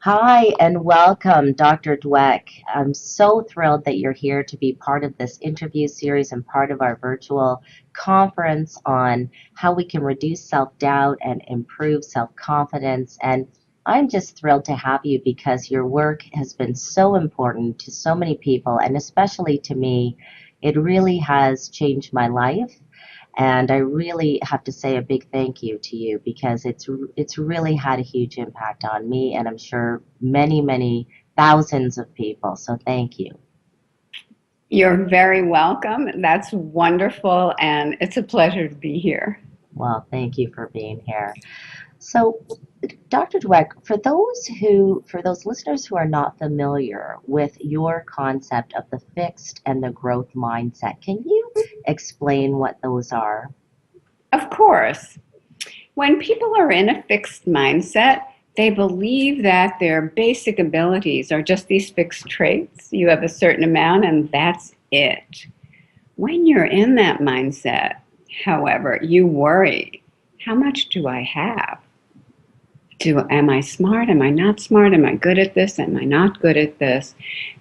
Hi and welcome, Dr. Dweck. I'm so thrilled that you're here to be part of this interview series and part of our virtual conference on how we can reduce self-doubt and improve self-confidence. And I'm just thrilled to have you because your work has been so important to so many people, and especially to me. It really has changed my life. And I really have to say a big thank you to you because it's really had a huge impact on me and I'm sure many thousands of people. So thank you. You're very welcome. That's wonderful, and it's a pleasure to be here. Well, thank you for being here. So, Dr. Dweck, for those listeners who are not familiar with your concept of the fixed and the growth mindset, can you explain what those are? Of course, when people are in a fixed mindset, they believe that their basic abilities are just these fixed traits. You have a certain amount, and that's it. When you're in that mindset, however, you worry, how much do I have? Am I smart? Am I not smart? Am I good at this? Am I not good at this?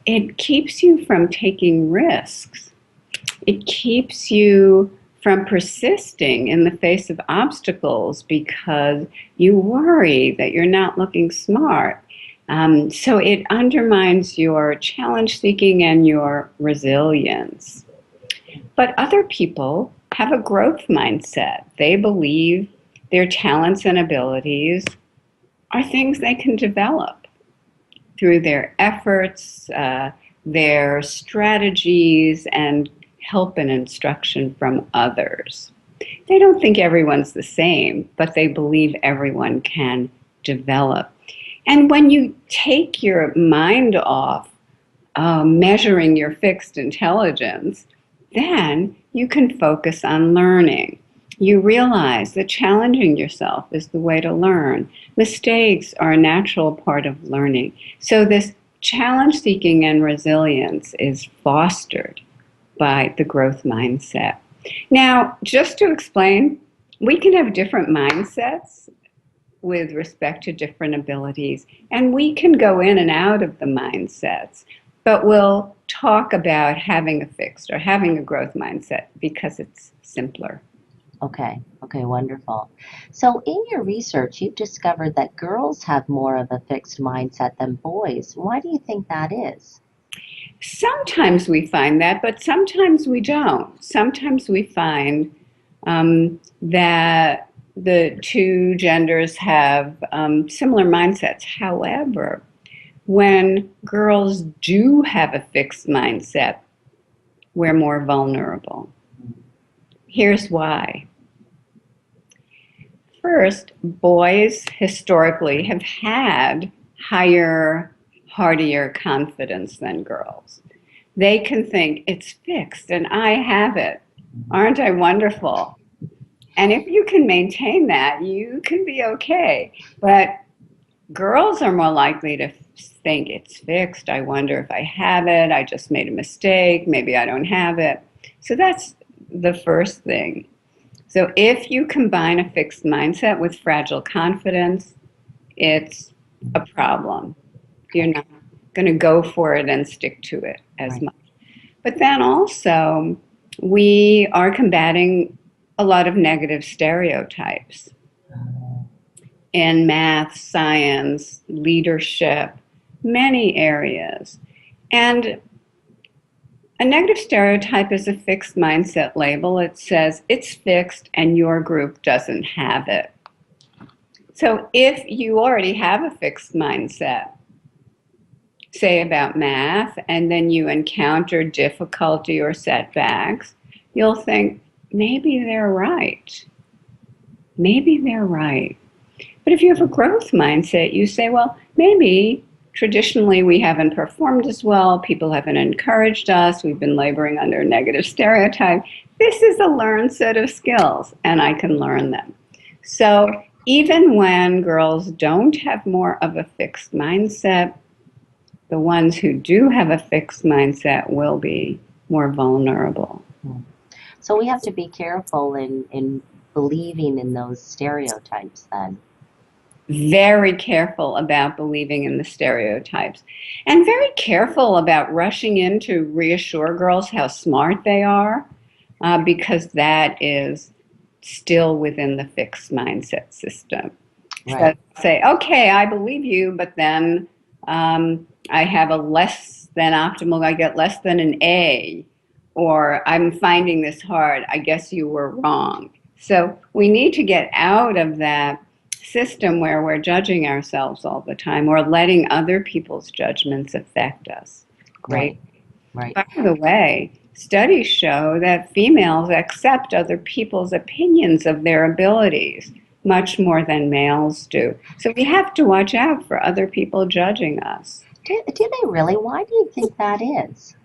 It keeps you from taking risks. It keeps you from persisting in the face of obstacles because you worry that you're not looking smart. So it undermines your challenge seeking and your resilience. But other people have a growth mindset. They believe their talents and abilities are things they can develop through their efforts, their strategies, and help and instruction from others. They don't think everyone's the same, but they believe everyone can develop. And when you take your mind off measuring your fixed intelligence, then you can focus on learning. You realize that challenging yourself is the way to learn. Mistakes are a natural part of learning. So this challenge seeking and resilience is fostered by the growth mindset. Now, just to explain, we can have different mindsets with respect to different abilities, and we can go in and out of the mindsets, but we'll talk about having a fixed or having a growth mindset because it's simpler. Okay, wonderful. So, in your research, you've discovered that girls have more of a fixed mindset than boys. Why do you think that is? Sometimes we find that, but sometimes we don't. Sometimes we find that the two genders have similar mindsets. However, when girls do have a fixed mindset, we're more vulnerable. Here's why. First, boys historically have had higher, heartier confidence than girls. They can think, it's fixed and I have it. Aren't I wonderful? And if you can maintain that, you can be okay. But girls are more likely to think it's fixed. I wonder if I have it. I just made a mistake. Maybe I don't have it. So that's the first thing. So if you combine a fixed mindset with fragile confidence, it's a problem. You're Okay, not going to go for it and stick to it as right. much. But then also, we are combating a lot of negative stereotypes in math, science, leadership, many areas. And a negative stereotype is a fixed mindset label. It says it's fixed and your group doesn't have it. So if you already have a fixed mindset, say about math, and then you encounter difficulty or setbacks, you'll think, maybe they're right. Maybe they're right. But if you have a growth mindset, you say, well, maybe traditionally we haven't performed as well, people haven't encouraged us, we've been laboring under a negative stereotype. This is a learned set of skills, and I can learn them. So even when girls don't have more of a fixed mindset, the ones who do have a fixed mindset will be more vulnerable. Hmm. So, we have to be careful in believing in those stereotypes then. very careful about believing in the stereotypes, and very careful about rushing in to reassure girls how smart they are, because that is still within the fixed mindset system. So Right. say, okay, I believe you, but then I have a less than optimal, I get less than an A, or I'm finding this hard, I guess you were wrong. So we need to get out of that system where we're judging ourselves all the time or letting other people's judgments affect us. Great. Right. Right. By the way, studies show that females accept other people's opinions of their abilities much more than males do. So we have to watch out for other people judging us. Do they really? Why do you think that is?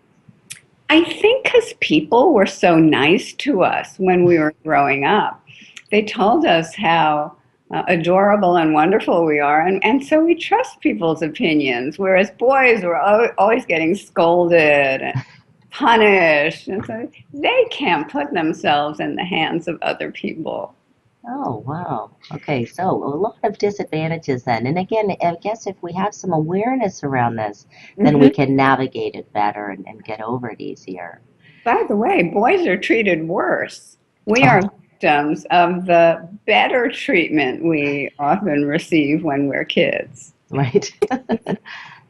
I think because people were so nice to us when we were growing up. They told us how adorable and wonderful we are, and so we trust people's opinions, whereas boys were always getting scolded and punished, and so they can't put themselves in the hands of other people. Oh, wow. Okay, so a lot of disadvantages then. And again, I guess if we have some awareness around this, then we Mhm. can navigate it better and get over it easier. By the way, boys are treated worse. We Oh, are victims of the better treatment we often receive when we're kids. right.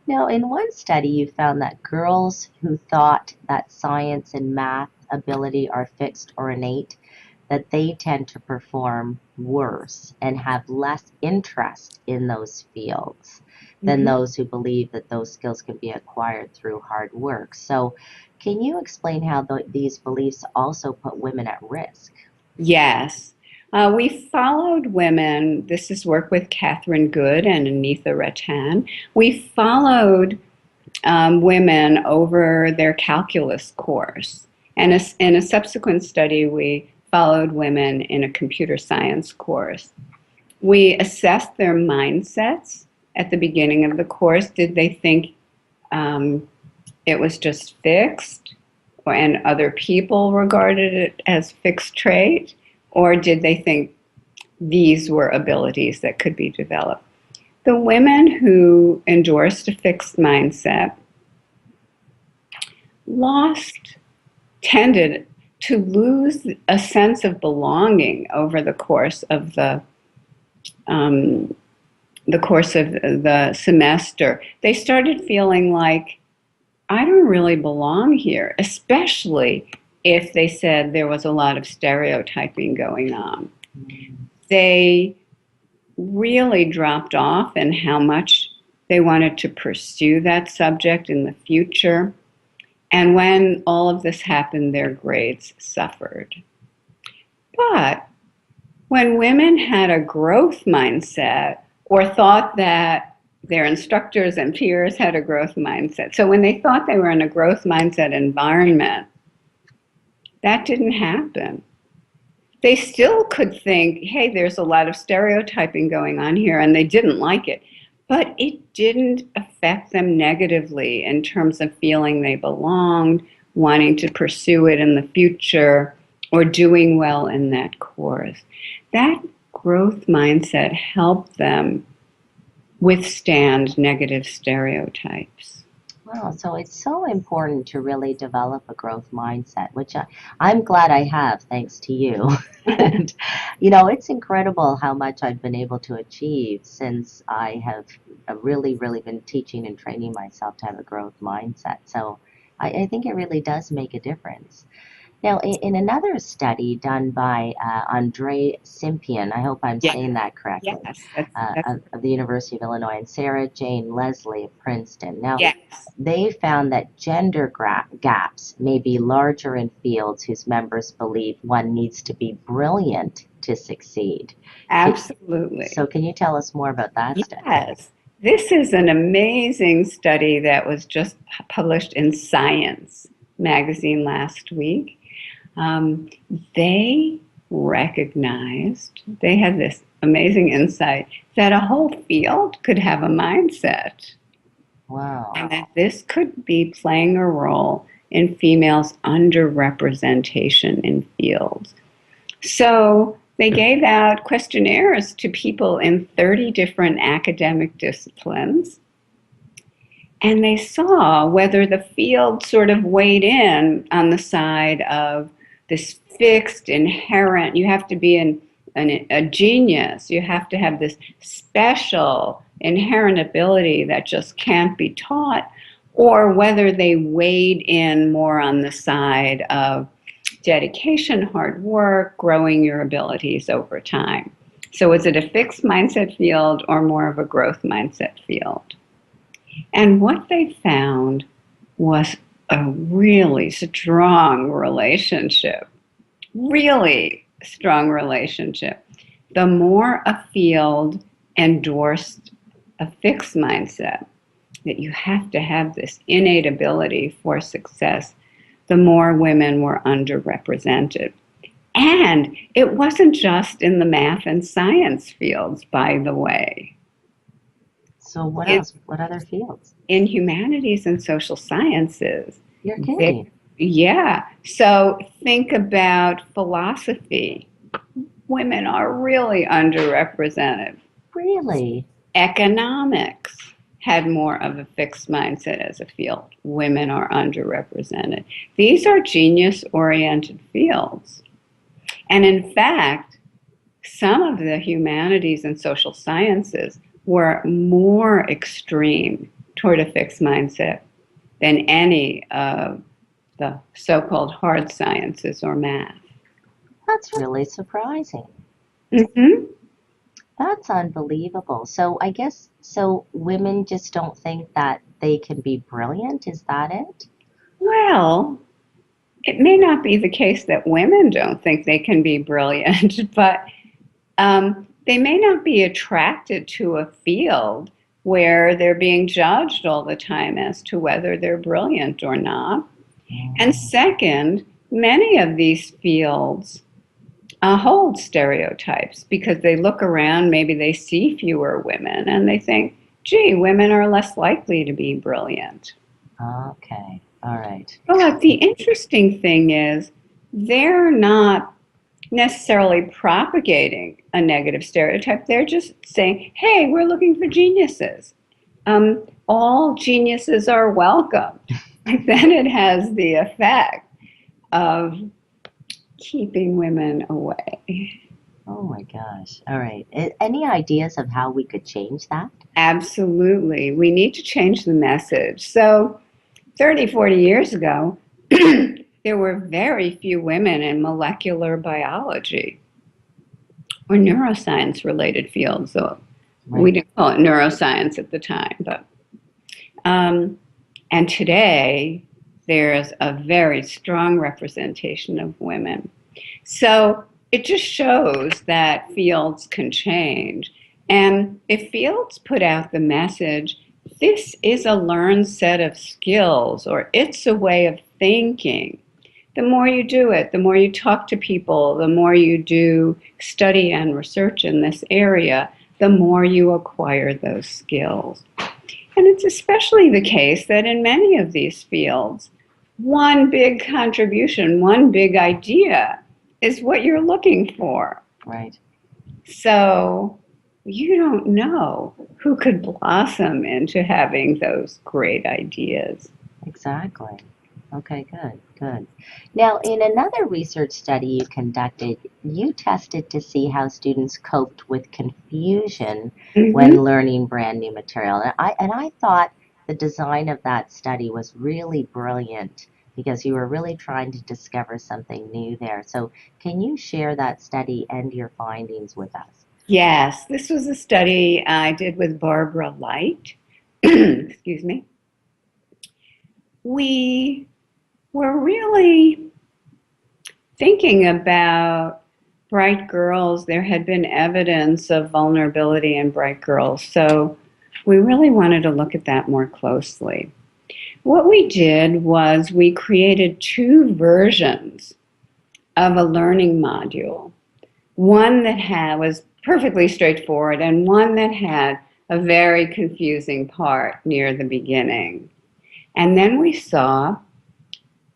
Now, in one study, you found that girls who thought that science and math ability are fixed or innate, that they tend to perform worse and have less interest in those fields than Mhm. those who believe that those skills can be acquired through hard work. So, can you explain how these beliefs also put women at risk? Yes. We followed women. This is work with Catherine Good and Anitha Rattan. We followed women over their calculus course. And in a subsequent study, we followed women in a computer science course. We assessed their mindsets at the beginning of the course. Did they think um, it was just fixed, and other people regarded it as fixed trait? Or did they think these were abilities that could be developed? The women who endorsed a fixed mindset lost, tended to lose a sense of belonging over um, the course of the semester. They started feeling like I don't really belong here, especially if they said there was a lot of stereotyping going on. They really dropped off in how much they wanted to pursue that subject in the future. And when all of this happened, their grades suffered. But when women had a growth mindset or thought that their instructors and peers had a growth mindset, so when they thought they were in a growth mindset environment, that didn't happen. They still could think, hey, there's a lot of stereotyping going on here, and they didn't like it. But it didn't affect them negatively in terms of feeling they belonged, wanting to pursue it in the future, or doing well in that course. That growth mindset helped them withstand negative stereotypes. Wow, so it's so important to really develop a growth mindset, which I'm glad I have, thanks to you. And, it's incredible how much I've been able to achieve since I have really, really been teaching and training myself to have a growth mindset. So I think it really does make a difference. Now, in another study done by Andre Simpian, I hope I'm Yeah. saying that correctly, Yes, that's of the University of Illinois, and Sarah Jane Leslie of Princeton. Now, yes, they found that gender gaps may be larger in fields whose members believe one needs to be brilliant to succeed. absolutely. So, can you tell us more about that study? Yes, this is an amazing study that was just published in Science magazine last week. Um, they recognized, they had this amazing insight that a whole field could have a mindset Wow. and that this could be playing a role in females' underrepresentation in fields. So They gave out questionnaires to people in 30 different academic disciplines, and they saw whether the field sort of weighed in on the side of this fixed, inherent, you have to be a genius, you have to have this special inherent ability that just can't be taught, or whether they weighed in more on the side of dedication, hard work, growing your abilities over time. So is it a fixed mindset field or more of a growth mindset field? And what they found was a really strong relationship, really strong relationship. The more a field endorsed a fixed mindset, that you have to have this innate ability for success, the more women were underrepresented. And it wasn't just in the math and science fields, by the way. So what else? What other fields? In humanities and social sciences. You're kidding. Yeah. So think about philosophy. Women are really underrepresented. Really? Economics had more of a fixed mindset as a field. Women are underrepresented. These are genius-oriented fields. And in fact, some of the humanities and social sciences were more extreme toward a fixed mindset than any of the so-called hard sciences or math. That's really surprising. Mm-hmm. That's unbelievable. So I guess so women just don't think that they can be brilliant. Is that it? Well, it may not be the case that women don't think they can be brilliant, but they may not be attracted to a field where they're being judged all the time as to whether they're brilliant or not. And second, many of these fields hold stereotypes because they look around, maybe they see fewer women, and they think, gee, women are less likely to be brilliant. Okay. All right. But the interesting thing is, they're not necessarily propagating a negative stereotype. They're just saying, hey, we're looking for geniuses. All geniuses are welcome. Then it has the effect of keeping women away. Oh my gosh. All right. Any ideas of how we could change that? Absolutely. We need to change the message. So 30, 40 years ago, there were very few women in molecular biology or neuroscience related fields. So we didn't call it neuroscience at the time, but and today there's a very strong representation of women. So it just shows that fields can change. And if fields put out the message, this is a learned set of skills, or it's a way of thinking, the more you do it, the more you talk to people, the more you do study and research in this area, the more you acquire those skills. And it's especially the case that in many of these fields, one big contribution, one big idea is what you're looking for. Right. So you don't know who could blossom into having those great ideas. Exactly. Okay, good, good. Now, in another research study you conducted, you tested to see how students coped with confusion when learning brand new material. And I thought the design of that study was really brilliant because you were really trying to discover something new there. So can you share that study and your findings with us? Yes, this was a study I did with Barbara Light. Excuse me. We were really thinking about bright girls. There had been evidence of vulnerability in bright girls, so we really wanted to look at that more closely. What we did was we created two versions of a learning module. One that was perfectly straightforward and one that had a very confusing part near the beginning. And then we saw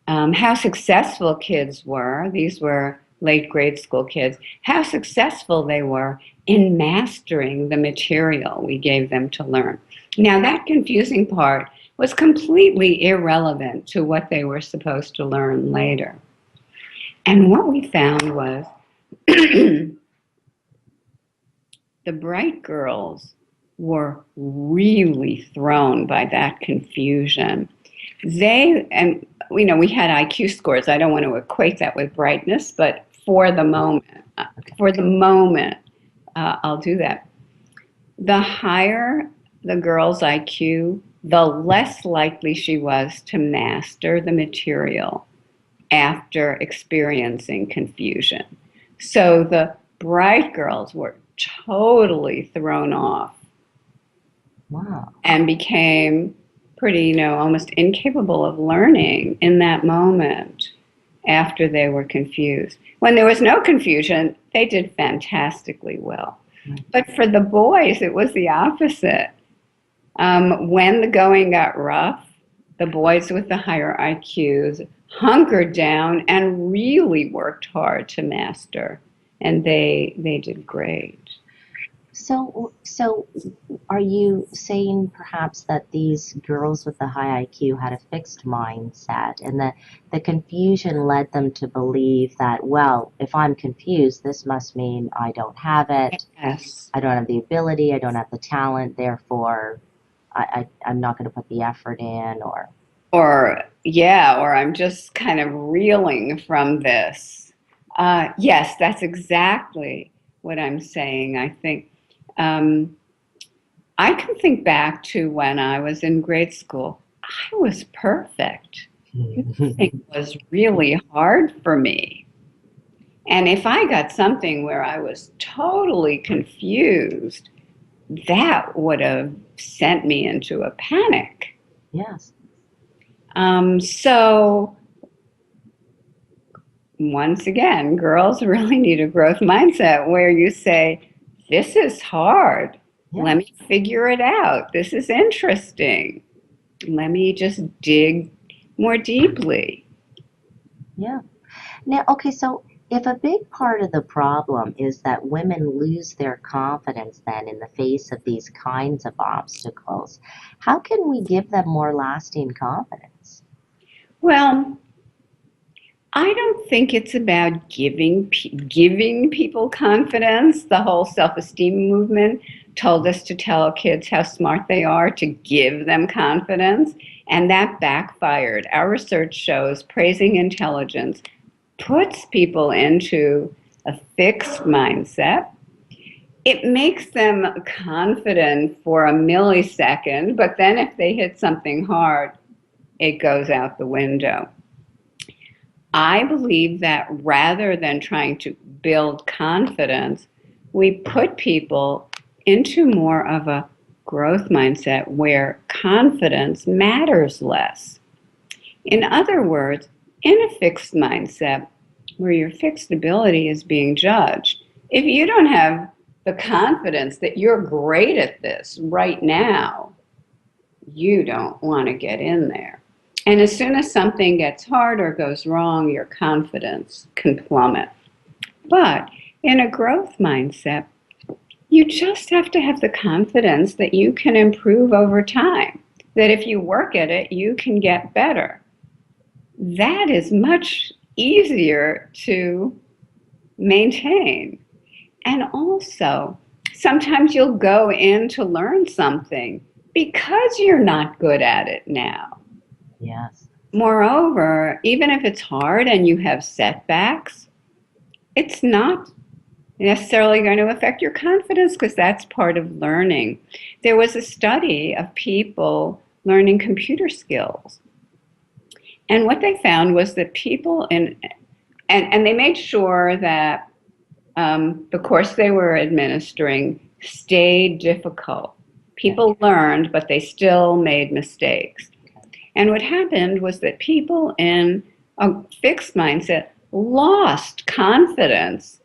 how successful kids were. These were late grade school kids, how successful they were in mastering the material we gave them to learn. Now, that confusing part was completely irrelevant to what they were supposed to learn later. And what we found was the bright girls were really thrown by that confusion. We had IQ scores. I don't want to equate that with brightness, but for the moment, I'll do that. The higher the girl's IQ, the less likely she was to master the material after experiencing confusion. So the bright girls were totally thrown off. Wow. And became pretty, almost incapable of learning in that moment after they were confused. When there was no confusion, they did fantastically well. But for the boys, it was the opposite. When the going got rough, the boys with the higher IQs hunkered down and really worked hard to master, and they did great. So are you saying perhaps that these girls with the high IQ had a fixed mindset, and that the confusion led them to believe that, well, if I'm confused, this must mean I don't have it. Yes. I don't have the ability, I don't have the talent, therefore I'm not going to put the effort in, or I'm just kind of reeling from this. Yes, that's exactly what I'm saying. I think I can think back to when I was in grade school. I was perfect. It was really hard for me. And if I got something where I was totally confused, that would have sent me into a panic. Yes. So once again, girls really need a growth mindset where you say, this is hard. Yeah. Let me figure it out. This is interesting. Let me just dig more deeply. Yeah. Now, okay, so if a big part of the problem is that women lose their confidence then in the face of these kinds of obstacles, how can we give them more lasting confidence? Well, I don't think it's about giving people confidence. The whole self-esteem movement told us to tell kids how smart they are to give them confidence, and that backfired. Our research shows praising intelligence puts people into a fixed mindset. It makes them confident for a millisecond, but then if they hit something hard, it goes out the window. I believe that rather than trying to build confidence, we put people into more of a growth mindset where confidence matters less. In other words, in a fixed mindset where your fixed ability is being judged, if you don't have the confidence that you're great at this right now, you don't want to get in there. And as soon as something gets hard or goes wrong, your confidence can plummet. But in a growth mindset, you just have to have the confidence that you can improve over time, that if you work at it, you can get better. That is much easier to maintain. And also, sometimes you'll go in to learn something because you're not good at it now. Yes. Moreover, even if it's hard and you have setbacks, it's not necessarily going to affect your confidence because that's part of learning. There was a study of people learning computer skills. And what they found was that people and they made sure that the course they were administering stayed difficult. People learned, but they still made mistakes. And what happened was that people in a fixed mindset lost confidence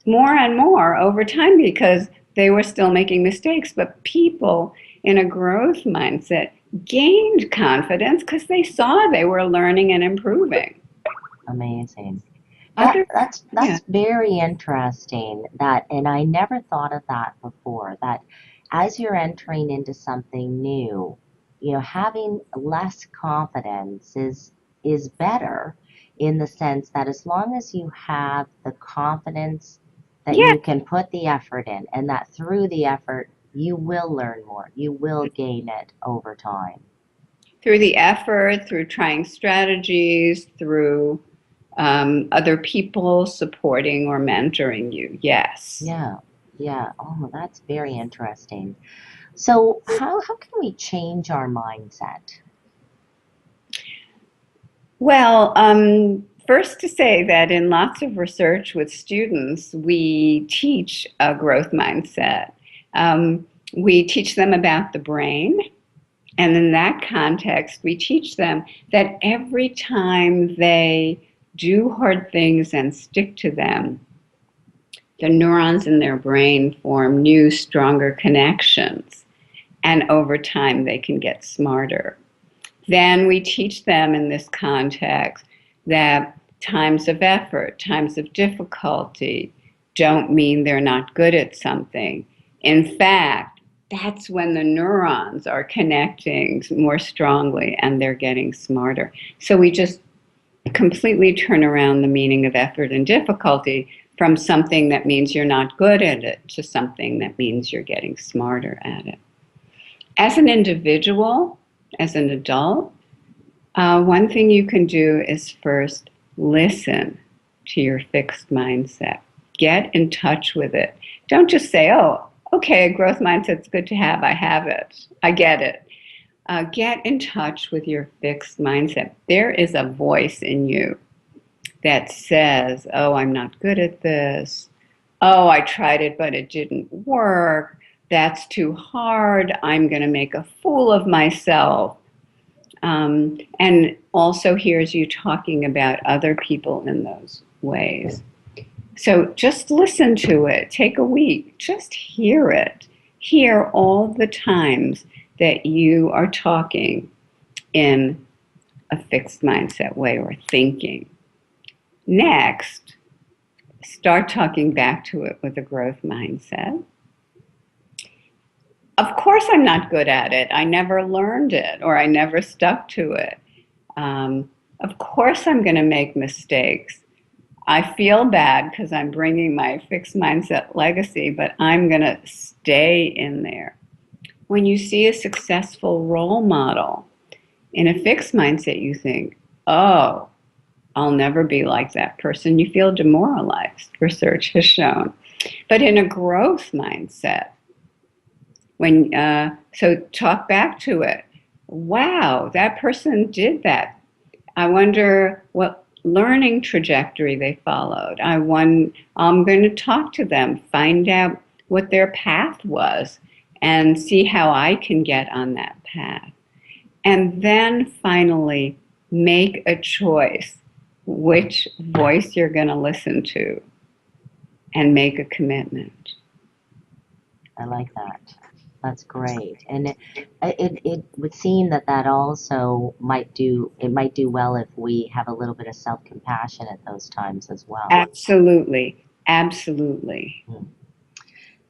more and more over time because they were still making mistakes. But people in a growth mindset gained confidence because they saw they were learning and improving. Amazing. Yeah, Other, yeah, that's very interesting. That, and I never thought of that before. That as you're entering into something new, having less confidence is better in the sense that as long as you have the confidence that yeah, you can put the effort in, and that through the effort you will learn more, you will gain it over time. through the effort, through trying strategies, through other people supporting or mentoring you. Yes. Yeah, yeah. Oh, that's very interesting. So how can we change our mindset? Well, first to say that in lots of research with students, we teach a growth mindset. We teach them about the brain. And in that context, we teach them that every time they do hard things and stick to them, the neurons in their brain form new, stronger connections. And over time, they can get smarter. Then we teach them in this context that times of effort, times of difficulty don't mean they're not good at something. In fact, that's when the neurons are connecting more strongly and they're getting smarter. So we just completely turn around the meaning of effort and difficulty from something that means you're not good at it to something that means you're getting smarter at it. As an individual, as an adult, one thing you can do is first listen to your fixed mindset. Get in touch with it. Don't just say, oh, okay, a growth mindset's good to have. I have it. I get it. Get in touch with your fixed mindset. There is a voice in you that says, oh, I'm not good at this. Oh, I tried it, but it didn't work. That's too hard. I'm going to make a fool of myself. And also hears you talking about other people in those ways. So just listen to it. Take a week. Just hear it. Hear all the times that you are talking in a fixed mindset way or thinking. Next, start talking back to it with a growth mindset. Of course, I'm not good at it. I never learned it or I never stuck to it. Of course, I'm going to make mistakes. I feel bad because I'm bringing my fixed mindset legacy, but I'm going to stay in there. When you see a successful role model in a fixed mindset, you think, oh, I'll never be like that person. You feel demoralized, research has shown. But in a growth mindset, so talk back to it. Wow, that person did that. I wonder what learning trajectory they followed. I'm going to talk to them, find out what their path was, and see how I can get on that path. And then finally, make a choice which voice you're going to listen to and make a commitment. I like that. That's great. And it would seem that also might do well if we have a little bit of self-compassion at those times as well. Absolutely. Absolutely. Hmm.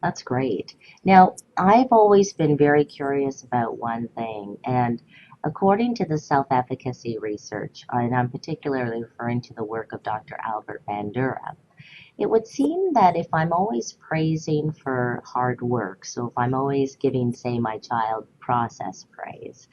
That's great. Now, I've always been very curious about one thing, and according to the self-efficacy research, and I'm particularly referring to the work of Dr. Albert Bandura, it would seem that if I'm always praising for hard work, so if I'm always giving, say, my child process praise,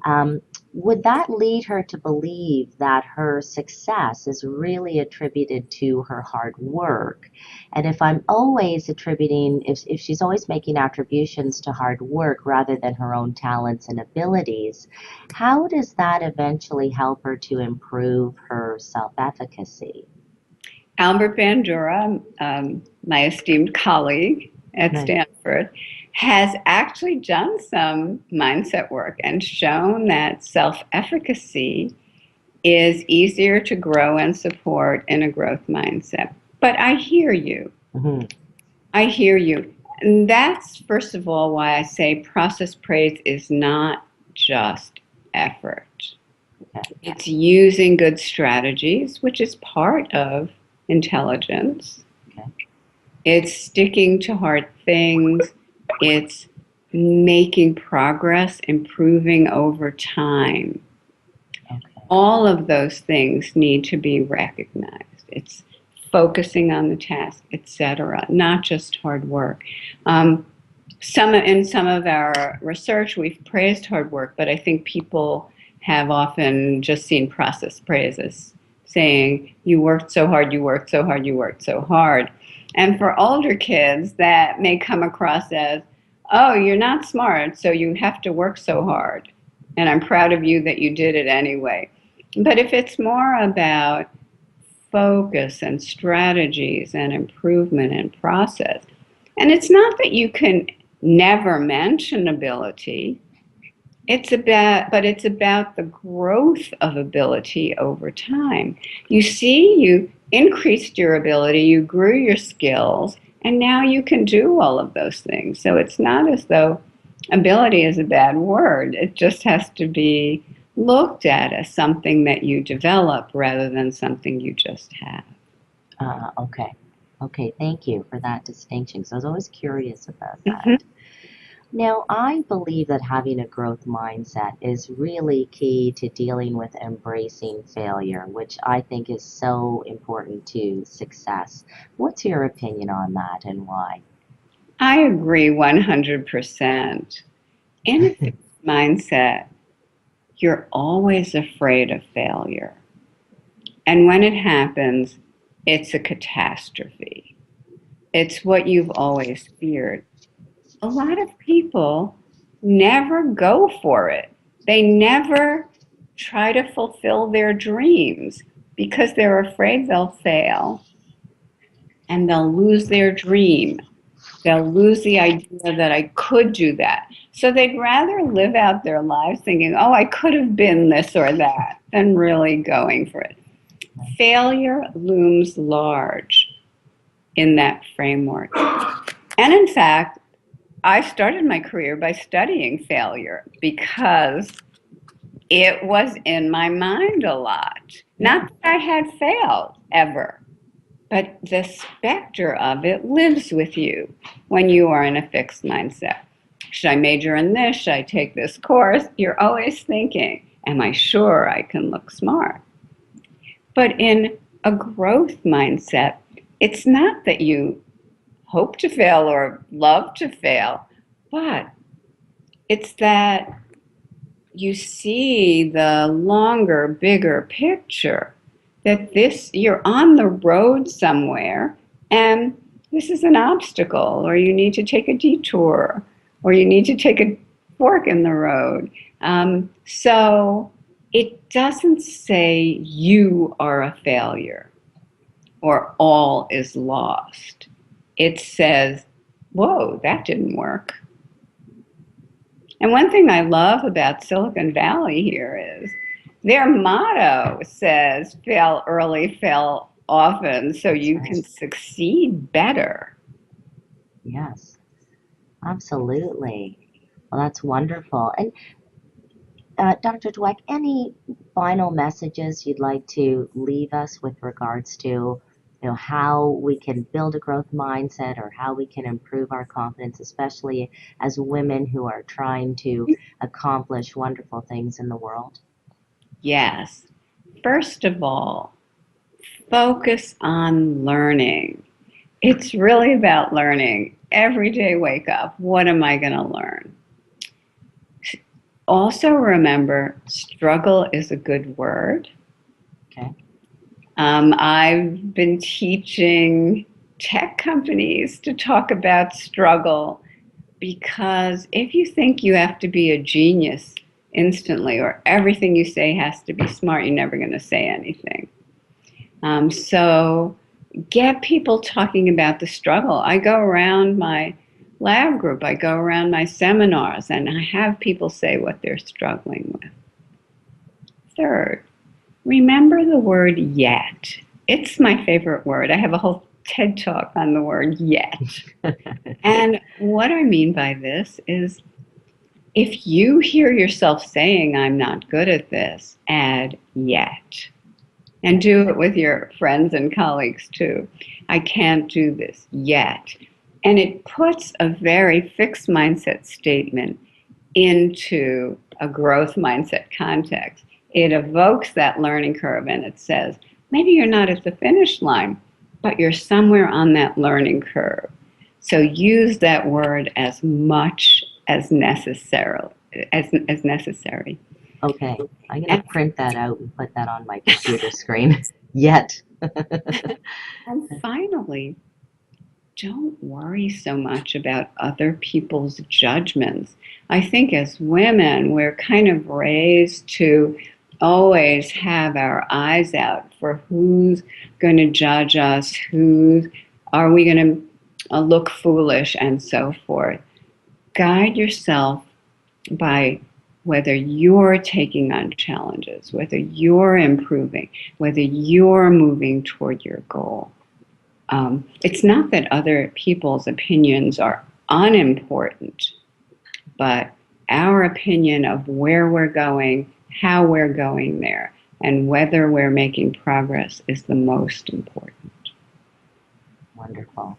um, would that lead her to believe that her success is really attributed to her hard work? And if I'm always attributing, if she's always making attributions to hard work rather than her own talents and abilities, how does that eventually help her to improve her self efficacy? Albert Bandura, my esteemed colleague at Right. Stanford, has actually done some mindset work and shown that self efficacy is easier to grow and support in a growth mindset. But I hear you. Hmm. I hear you. And that's, first of all, why I say process praise is not just effort. Okay. It's using good strategies, which is part of intelligence. Okay. It's sticking to hard things. It's making progress, improving over time. Okay. All of those things need to be recognized. It's focusing on the task, etc., not just hard work. In some of our research, we've praised hard work, but I think people have often just seen process praises, saying, you worked so hard, you worked so hard, you worked so hard. And for older kids, that may come across as, oh, you're not smart, so you have to work so hard. And I'm proud of you that you did it anyway. But if it's more about focus and strategies and improvement and process, and it's not that you can never mention ability, it's about the growth of ability over time. You see, you increased your ability, you grew your skills, and now you can do all of those things. So it's not as though ability is a bad word. It just has to be looked at as something that you develop rather than something you just have. Okay. Okay, thank you for that distinction. So I was always curious about Mm-hmm. that. Now, I believe that having a growth mindset is really key to dealing with embracing failure, which I think is so important to success. What's your opinion on that and why? I agree 100%. In a fixed mindset, you're always afraid of failure. And when it happens, it's a catastrophe. It's what you've always feared. A lot of people never go for it. They never try to fulfill their dreams because they're afraid they'll fail and they'll lose their dream. They'll lose the idea that I could do that. So they'd rather live out their lives thinking, oh, I could have been this or that, than really going for it. Failure looms large in that framework. And in fact, I started my career by studying failure because it was in my mind a lot. Not that I had failed ever, but the specter of it lives with you when you are in a fixed mindset. Should I major in this? Should I take this course? You're always thinking, am I sure I can look smart? But in a growth mindset, it's not that you hope to fail or love to fail, but it's that you see the longer, bigger picture, that you're on the road somewhere and this is an obstacle, or you need to take a detour, or you need to take a fork in the road. So it doesn't say you are a failure or all is lost. It says, whoa, that didn't work. And one thing I love about Silicon Valley here is their motto says, fail early, fail often, so you can succeed better. Yes, absolutely. Well, that's wonderful. And Dr. Dweck, any final messages you'd like to leave us with regards to, how we can build a growth mindset or how we can improve our confidence, especially as women who are trying to accomplish wonderful things in the world? Yes. First of all, focus on learning. It's really about learning. Every day, wake up. What am I going to learn? Also, remember, struggle is a good word. Okay. I've been teaching tech companies to talk about struggle because if you think you have to be a genius instantly or everything you say has to be smart, you're never going to say anything. So get people talking about the struggle. I go around my lab group, I go around my seminars, and I have people say what they're struggling with. Third, remember the word yet. It's my favorite word. I have a whole TED talk on the word yet. And what I mean by this is if you hear yourself saying, I'm not good at this, add yet. And do it with your friends and colleagues too. I can't do this yet. And it puts a very fixed mindset statement into a growth mindset context. It evokes that learning curve and it says, maybe you're not at the finish line, but you're somewhere on that learning curve. So use that word as much as necessary. As necessary. Okay, I'm going to print that out and put that on my computer screen. Yet. And finally, don't worry so much about other people's judgments. I think as women, we're kind of raised to always have our eyes out for who's going to judge us, who are we going to look foolish, and so forth. Guide yourself by whether you're taking on challenges, whether you're improving, whether you're moving toward your goal. It's not that other people's opinions are unimportant, but our opinion of where we're going, how we're going there, and whether we're making progress is the most important. Wonderful.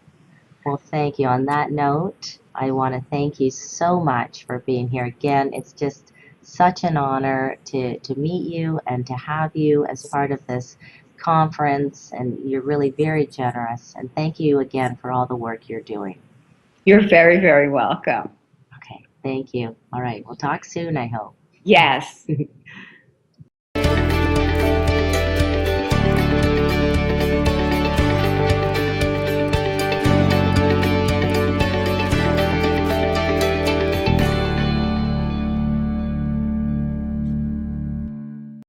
Well, thank you. On that note, I want to thank you so much for being here again. It's just such an honor to meet you and to have you as part of this conference. And you're really very generous. And thank you again for all the work you're doing. You're very, very welcome. Okay, thank you. All right, we'll talk soon, I hope. Yes.